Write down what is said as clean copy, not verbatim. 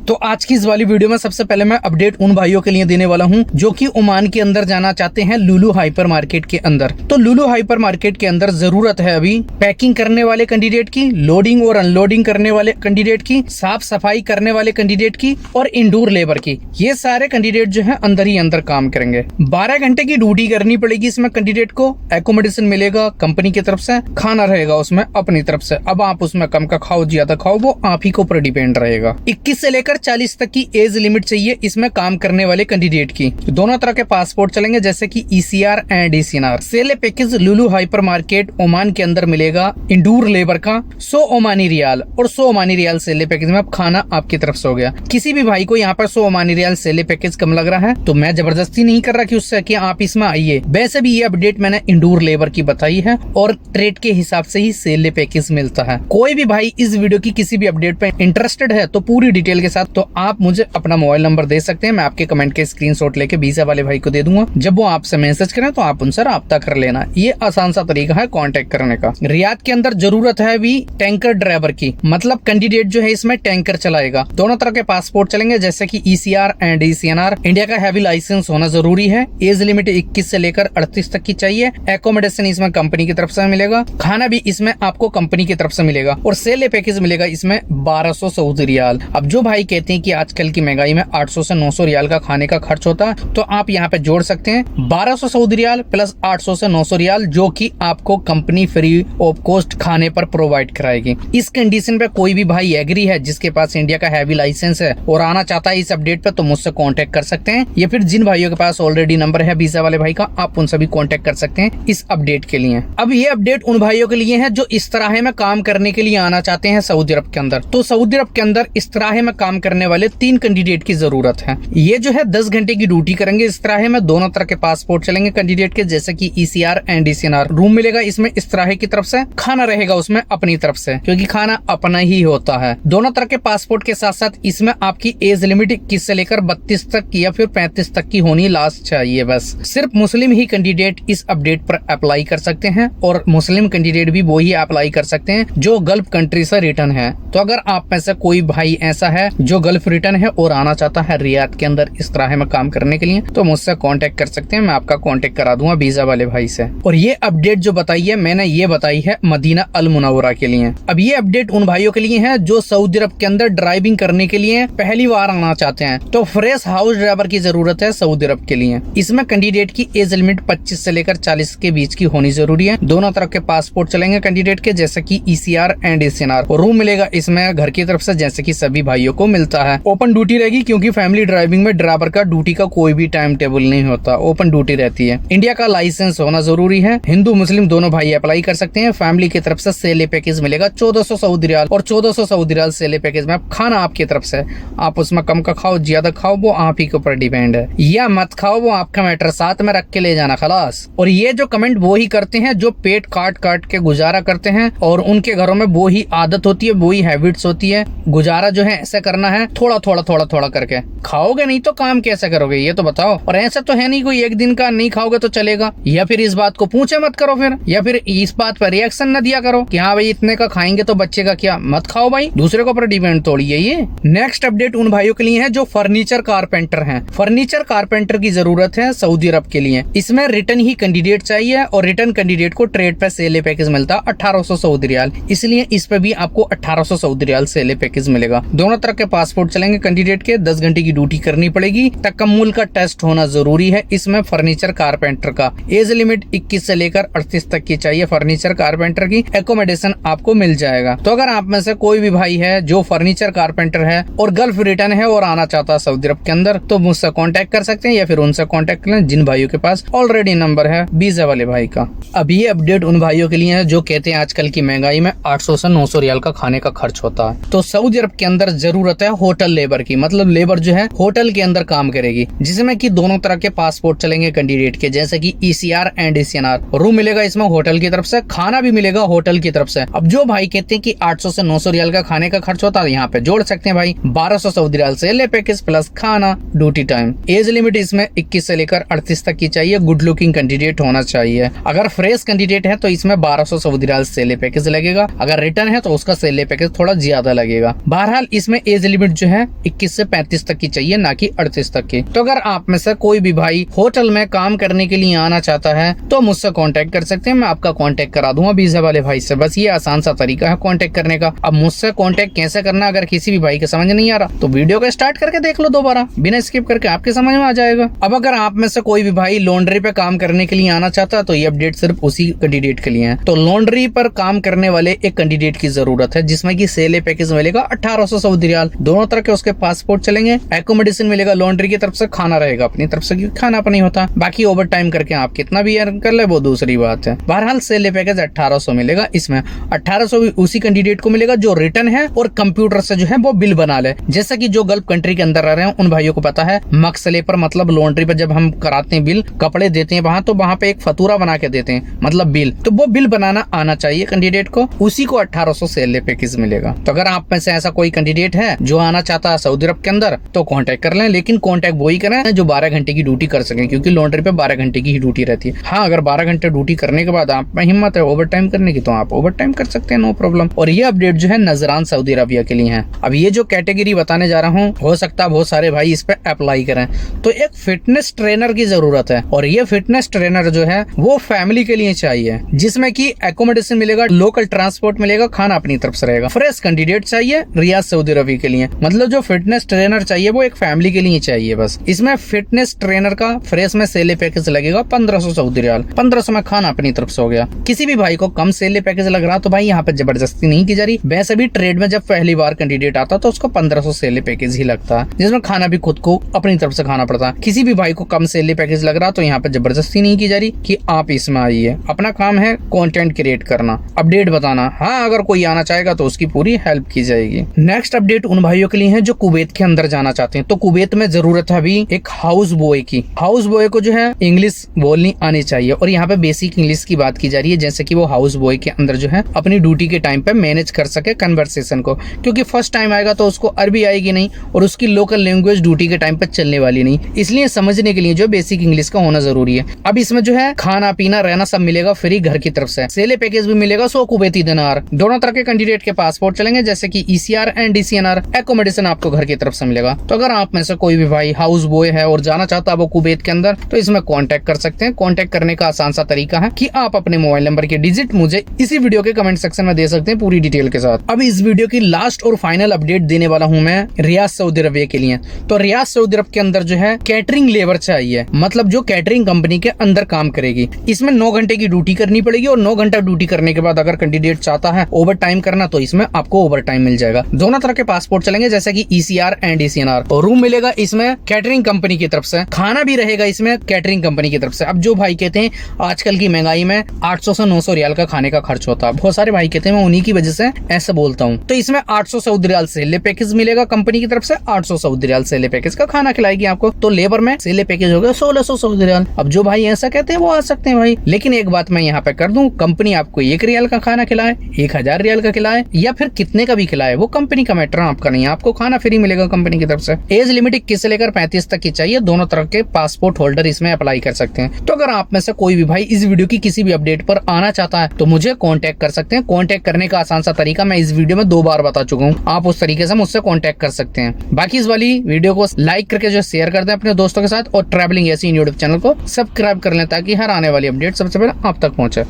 तो आज की इस वाली वीडियो में सबसे पहले मैं अपडेट उन भाइयों के लिए देने वाला हूं जो कि ओमान के अंदर जाना चाहते हैं लुलु हाइपर मार्केट के अंदर। तो लुलु हाइपर मार्केट के अंदर जरूरत है अभी पैकिंग करने वाले कैंडिडेट की, लोडिंग और अनलोडिंग करने वाले कैंडिडेट की, साफ सफाई करने वाले कैंडिडेट की और इंडोर लेबर की। ये सारे कैंडिडेट जो है अंदर ही अंदर काम करेंगे। 12 घंटे की ड्यूटी करनी पड़ेगी इसमें कैंडिडेट को। एकोमोडेशन मिलेगा कंपनी की तरफ से, खाना रहेगा उसमें अपनी तरफ से। अब आप उसमें कम का खाओ ज्यादा खाओ वो आप ही के ऊपर डिपेंड रहेगा। 21 से लेकर 40 तक की एज लिमिट चाहिए इसमें काम करने वाले कैंडिडेट की। दोनों तरह के पासपोर्ट चलेंगे जैसे कि ECR एंड DCNR। सेले package Lulu hyper market Oman के अंदर मिलेगा इंडोर लेबर का 100 ओमानी रियाल और 100 ओमानी रियाल सेले पैकेज में अब खाना आपकी तरफ से हो गया। किसी भी भाई को यहाँ पर 100 ओमानी रियाल सेले पैकेज कम लग रहा है तो मैं जबरदस्ती नहीं कर रहा कि उससे कि आप इसमें आइए। वैसे भी ये अपडेट मैंने इंडोर लेबर की बताई है और ट्रेड के हिसाब से ही सेले पैकेज मिलता है। कोई भी भाई इस वीडियो की किसी भी अपडेट पे इंटरेस्टेड है तो पूरी डिटेल के साथ तो आप मुझे अपना मोबाइल नंबर दे सकते हैं। मैं आपके कमेंट के स्क्रीनशॉट लेके वीजा वाले भाई को दे दूंगा। जब वो आपसे मैसेज करें तो आप उनसे राब्ता कर लेना। ये आसान सा तरीका है कांटेक्ट करने का। रियाद के अंदर जरूरत है अभी टैंकर ड्राइवर की, मतलब कैंडिडेट जो है इसमें टैंकर चलाएगा। दोनों तरह के पासपोर्ट चलेंगे जैसे कि ECR एंड DCNR। इंडिया का हैवी लाइसेंस होना जरूरी है। एज लिमिट 21 से लेकर 38 तक की चाहिए। एकोमोडेशन इसमें कंपनी की तरफ से मिलेगा। खाना भी इसमें आपको कंपनी की तरफ से मिलेगा और सेले पैकेज मिलेगा इसमें 1200 सऊदी रियाल। अब जो भाई कहते हैं कि आजकल की महंगाई में 800 से 900 रियाल का खाने का खर्च होता है तो आप यहाँ पे जोड़ सकते हैं 1200 सऊदी रियाल प्लस 800 से 900 रियाल जो कि आपको कंपनी फ्री ऑफ कॉस्ट खाने पर प्रोवाइड कराएगी। इस कंडीशन पे कोई भी भाई एग्री है जिसके पास इंडिया का हैवी लाइसेंस है और आना चाहता है इस अपडेट पे तो मुझसे कांटेक्ट कर सकते हैं, या फिर जिन भाइयों के पास ऑलरेडी नंबर है वीजा वाले भाई का आप उनसे भी कांटेक्ट कर सकते हैं इस अपडेट के लिए। अब ये अपडेट उन भाइयों के लिए है जो इस तरह में काम करने के लिए आना चाहते हैं सऊदी अरब के अंदर। तो सऊदी अरब के अंदर इस तरह में काम करने वाले 3 कैंडिडेट की जरूरत है। ये जो है 10 घंटे की ड्यूटी करेंगे इस तरह में। दोनों तरह के पासपोर्ट चलेंगे कैंडिडेट के जैसे कि ECR एंड DCNR। रूम मिलेगा इसमें इस तरह की तरफ से, खाना रहेगा उसमें अपनी तरफ से क्योंकि खाना अपना ही होता है। दोनों तरह के पासपोर्ट के साथ साथ इसमें आपकी एज लिमिट 21 से लेकर 32 तक या फिर 35 तक की होनी लास्ट चाहिए। बस सिर्फ मुस्लिम ही कैंडिडेट इस अपडेट पर अप्लाई कर सकते हैं और मुस्लिम कैंडिडेट भी वो ही अप्लाई कर सकते हैं जो गल्फ कंट्री से रिटर्न है। तो अगर आप में से कोई भाई ऐसा है जो गल्फ रिटर्न है और आना चाहता है रियाद के अंदर इस तरह में काम करने के लिए तो मुझसे कांटेक्ट कर सकते हैं। मैं आपका कांटेक्ट करा दूंगा वीजा वाले भाई से। और ये अपडेट जो बताई है मैंने ये बताई है मदीना अल मुनव्वरा के लिए। अब ये अपडेट उन भाइयों के लिए है जो सऊदी अरब के अंदर ड्राइविंग करने के लिए पहली बार आना चाहते हैं। तो फ्रेश हाउस ड्राइवर की जरूरत है सऊदी अरब के लिए। इसमें कैंडिडेट की एज लिमिट 25 से लेकर 40 के बीच की होनी जरूरी है। दोनों तरह के पासपोर्ट चलेंगे कैंडिडेट के जैसे कि ECR एंड DCNR। रूम मिलेगा इसमें घर की तरफ से जैसे कि सभी भाइयों को मिलता है। ओपन ड्यूटी रहेगी क्योंकि फैमिली ड्राइविंग में ड्राइवर का ड्यूटी का कोई भी टाइम टेबल नहीं होता, ओपन ड्यूटी रहती है। इंडिया का लाइसेंस होना जरूरी है। हिंदू मुस्लिम दोनों भाई अप्लाई कर सकते हैं। फैमिली की तरफ से सेले पैकेज मिलेगा 1400 सऊदी रियाल और 1400 सऊदी रियाल सेले पैकेज में खाना आपकी तरफ से। आप उसमें कम का खाओ ज्यादा खाओ वो आप ही के ऊपर डिपेंड है, या मत खाओ वो आपका मैटर, साथ में रख के ले जाना खलास। और ये जो कमेंट वो ही करते हैं जो पेट काट काट के गुजारा करते हैं और उनके घरों में वो ही आदत होती है, वो ही हैबिट्स होती है। गुजारा जो है ऐसे करना है थोड़ा थोड़ा थोड़ा थोड़ा करके। खाओगे नहीं तो काम कैसे करोगे ये तो बताओ। और ऐसा तो है नहीं कोई एक दिन का नहीं खाओगे तो चलेगा, या फिर इस बात को पूछे मत करो फिर, या फिर इस बात पर रिएक्शन न दिया करो कि हाँ भाई इतने का खाएंगे तो बच्चे का क्या। मत खाओ भाई, दूसरे के ऊपर डिपेंड तोड़िए। ये नेक्स्ट अपडेट उन भाइयों के लिए है जो फर्नीचर कारपेंटर हैं। फर्नीचर कारपेंटर की जरूरत है सऊदी अरब के लिए। इसमें रिटर्न ही कैंडिडेट चाहिए और रिटर्न कैंडिडेट को ट्रेड पे सेले पैकेज मिलता है 1800 सऊदी रियाल, इसलिए इस पे भी आपको 1800 सऊदी रियाल सेले पैकेज मिलेगा। दोनों तरह के पासपोर्ट चलेंगे कैंडिडेट के। 10 घंटे की ड्यूटी करनी पड़ेगी। तकम्मुल का टेस्ट होना जरूरी है इसमें फर्नीचर कारपेंटर का। एज लिमिट 21 से लेकर 38 तक की चाहिए फर्नीचर कारपेंटर की। एकोमोडेशन आपको मिल जाएगा। तो अगर आप में से कोई भी भाई है जो फर्नीचर कारपेंटर है और गल्फ रिटर्न है और आना चाहता है सऊदी अरब के अंदर तो मुझसे कांटेक्ट कर सकते हैं, या फिर उनसे कांटेक्ट करें जिन भाइयों के पास ऑलरेडी नंबर है वीजा वाले भाई का। अब ये अपडेट उन भाइयों के लिए है जो कहते हैं आजकल की महंगाई में 800 से 900 रियाल का खाने का खर्च होता है। तो सऊदी अरब के अंदर जरूरत है होटल लेबर की, मतलब लेबर जो है होटल के अंदर काम करेगी, जिसमें कि दोनों तरह के पासपोर्ट चलेंगे कैंडिडेट के जैसे कि ECR एंड DCNR। रूम मिलेगा इसमें होटल की तरफ से, खाना भी मिलेगा होटल की तरफ से। अब जो भाई कहते हैं कि 800 से 900 रियाल का खाने का खर्च होता है यहाँ पे जोड़ सकते हैं भाई 1200 सऊदी रियाल से ले पैकेज प्लस खाना ड्यूटी टाइम। एज लिमिट इसमें 21 से लेकर 38 तक की चाहिए। गुड लुकिंग कैंडिडेट होना चाहिए। अगर फ्रेश कैंडिडेट है तो इसमें 1200 सऊदी रियाल सेले पैकेज लगेगा। अगर रिटर्न है तो उसका सेले पैकेज थोड़ा ज्यादा लगेगा। बहरहाल इसमें एज लिमिट जो है 21 से 35 तक की चाहिए, ना कि 38 तक की। तो अगर आप में से कोई भी भाई होटल में काम करने के लिए आना चाहता है तो मुझसे कांटेक्ट कर सकते हैं, मैं आपका कांटेक्ट करा दूंगा वीजा वाले भाई से। बस ये आसान सा तरीका है कांटेक्ट करने का। अब मुझसे कांटेक्ट कैसे करना अगर किसी भी भाई के समझ नहीं आ रहा तो वीडियो को स्टार्ट करके देख लो दोबारा, बिना स्किप करके, आपके समझ में आ जाएगा। अब अगर आप में से कोई भी भाई लॉन्ड्री पे काम करने के लिए आना चाहता है तो ये अपडेट सिर्फ उसी कैंडिडेट के लिए है। तो लॉन्ड्री पर काम करने वाले एक कैंडिडेट की जरूरत है जिसमें की सेले पैकेज मिलेगा 1800 सऊदी रियाल, दोनों तरह के उसके पासपोर्ट चलेंगे, एकोमोडेशन मिलेगा लॉन्ड्री की तरफ से, खाना रहेगा अपनी तरफ से क्योंकि खाना अपनी होता, बाकी ओवर टाइम करके आप कितना भी अर्न कर ले वो दूसरी बात है। बहरहाल सेले पैकेज 1800 मिलेगा। इसमें 1800 भी उसी कैंडिडेट को मिलेगा जो रिटर्न है और कंप्यूटर से जो है वो बिल बना ले। जैसा कि जो गल्फ कंट्री के अंदर रह रहे हैं उन भाइयों को पता है, मक्सले पर मतलब लॉन्ड्री पर जब हम कराते हैं बिल, कपड़े देते हैं वहां, तो वहां पे एक फतूरा बना के देते हैं मतलब बिल, तो वो बिल बनाना आना चाहिए कैंडिडेट को, उसी को 1800 सेले पैकेज मिलेगा। तो अगर आप में से ऐसा कोई कैंडिडेट है जो आना चाहता है सऊदी अरब के अंदर तो कांटेक्ट कर लें, लेकिन कांटेक्ट वही करें जो 12 घंटे की ड्यूटी कर सके क्योंकि लॉन्ड्री पे 12 घंटे की ही ड्यूटी रहती है। हाँ, अगर 12 घंटे ड्यूटी करने के बाद आप में हिम्मत है ओवर टाइम करने की तो आप ओवर टाइम कर सकते हैं, नो प्रॉब्लम। और ये अपडेट जो है नजरान सऊदी अरबिया के लिए है। अब ये जो कैटेगरी बताने जा रहा हूँ हो सकता है बहुत सारे भाई इस पे अप्लाई करें। तो एक फिटनेस ट्रेनर की जरूरत है और ये फिटनेस ट्रेनर जो है वो फैमिली के लिए चाहिए, जिसमें की एकोमोडेशन मिलेगा, लोकल ट्रांसपोर्ट मिलेगा, खाना अपनी तरफ से रहेगा। फ्रेश कैंडिडेट चाहिए रियाद सऊदी अरबिया के लिए, मतलब जो फिटनेस ट्रेनर चाहिए वो एक फैमिली के लिए चाहिए बस। इसमें फिटनेस ट्रेनर का फ्रेश में सेले पैकेज लगेगा 1500 सऊदी रियाल, 1500 में खाना अपनी तरफ से हो गया। किसी भी भाई को कम सेले पैकेज लग रहा तो भाई यहाँ पे जबरदस्ती नहीं की जा रही। वैसे भी ट्रेड में जब पहली बार कैंडिडेट आता तो उसको 1500 सेले पैकेज ही लगता है, जिसमें खाना भी खुद को अपनी तरफ से खाना पड़ता है। किसी भी भाई को कम सेले पैकेज लग रहा तो यहाँ पे जबरदस्ती नहीं की जा रही कि आप इसमें आइए। अपना काम है कंटेंट क्रिएट करना, अपडेट बताना। हाँ, अगर कोई आना चाहेगा तो उसकी पूरी हेल्प की जाएगी। नेक्स्ट अपडेट उन भाइयों के लिए है जो कुवैत के अंदर जाना चाहते हैं। तो कुवैत में जरूरत है अभी एक हाउस बॉय की। हाउस बॉय को जो है इंग्लिश बोलनी आनी चाहिए और यहाँ पे बेसिक इंग्लिश की बात की जा रही है, जैसे कि वो हाउस बॉय के अंदर जो है अपनी ड्यूटी के टाइम पे मैनेज कर सके कन्वर्सेशन को, क्योंकि फर्स्ट टाइम आएगा तो उसको अरबी आएगी नहीं और उसकी लोकल लैंग्वेज ड्यूटी के टाइम पे चलने वाली नहीं, इसलिए समझने के लिए जो बेसिक इंग्लिश का होना जरूरी है। अब इसमें जो है खाना पीना रहना सब मिलेगा फ्री घर की तरफ से। सेले पैकेज भी मिलेगा 100 कुवैती दिनार। दोनों तरह के कैंडिडेट के पासपोर्ट चलेंगे जैसे कि ECR एंड DCNR। एकोमोडेशन आपको घर की तरफ से मिलेगा। तो अगर आप में से कोई भी भाई हाउस बॉय है और जाना चाहता है वो कुवैत के अंदर तो इसमें कांटेक्ट कर सकते हैं। कांटेक्ट करने का आसान सा तरीका है कि आप अपने मोबाइल नंबर के डिजिट मुझे इसी वीडियो के कमेंट सेक्शन में दे सकते हैं पूरी डिटेल के साथ। अब इस वीडियो की लास्ट और फाइनल अपडेट देने वाला हूं मैं रियाद सऊदी अरबिया के लिए। तो रियाद सऊदी अरब के अंदर जो है कैटरिंग लेबर चाहिए, मतलब जो कैटरिंग कंपनी के अंदर काम करेगी। इसमें 9 घंटे की ड्यूटी करनी पड़ेगी और 9 घंटा ड्यूटी करने के बाद अगर कैंडिडेट चाहता है ओवर टाइम करना तो इसमें आपको ओवर टाइम मिल जाएगा। दोनों तरह के पासपोर्ट चलेंगे जैसे कि ECR एंड DCNR। और रूम मिलेगा इसमें कैटरिंग कंपनी की तरफ से, खाना भी रहेगा इसमें कैटरिंग कंपनी की तरफ से। अब जो भाई कहते हैं आजकल की महंगाई में 800 से 900 रियाल का खाने का खर्च होता है, बहुत सारे भाई कहते हैं, मैं उन्हीं की वजह से ऐसा बोलता हूँ। तो इसमें 800 सऊदी रियाल सेले पैकेज मिलेगा कंपनी की तरफ से, 800 सऊदी रियाल सेले पैकेज का खाना खिलाएगी आपको। तो लेबर में सेले पैकेज हो गया 1600 सऊदी रियाल। अब जो भाई ऐसा कहते हैं वो आ सकते हैं भाई, लेकिन एक बात मैं यहाँ पे कर दूं, कंपनी आपको 1 रियाल का खाना खिलाए, 1000 रियाल का खिलाए या फिर कितने का भी खिलाए वो कंपनी का मैटर आपका नहीं है, आपको खाना फ्री मिलेगा कंपनी की तरफ से। एज लिमिट 21 से लेकर 35 तक की चाहिए। दोनों तरह के पासपोर्ट होल्डर इसमें अप्लाई कर सकते हैं। तो अगर आप में से कोई भी भाई इस वीडियो की किसी भी अपडेट पर आना चाहता है तो मुझे कांटेक्ट कर सकते हैं। कांटेक्ट करने का आसान सा तरीका मैं इस वीडियो में 2 बार बता चुका हूँ, आप उस तरीके से मुझसे कांटेक्ट कर सकते हैं। बाकी इस वाली वीडियो को लाइक करके जो शेयर कर दें अपने दोस्तों के साथ और ट्रैवलिंग ऐसी यूट्यूब चैनल को सब्सक्राइब कर लें ताकि हर आने वाली अपडेट सबसे पहले आप तक पहुंचे।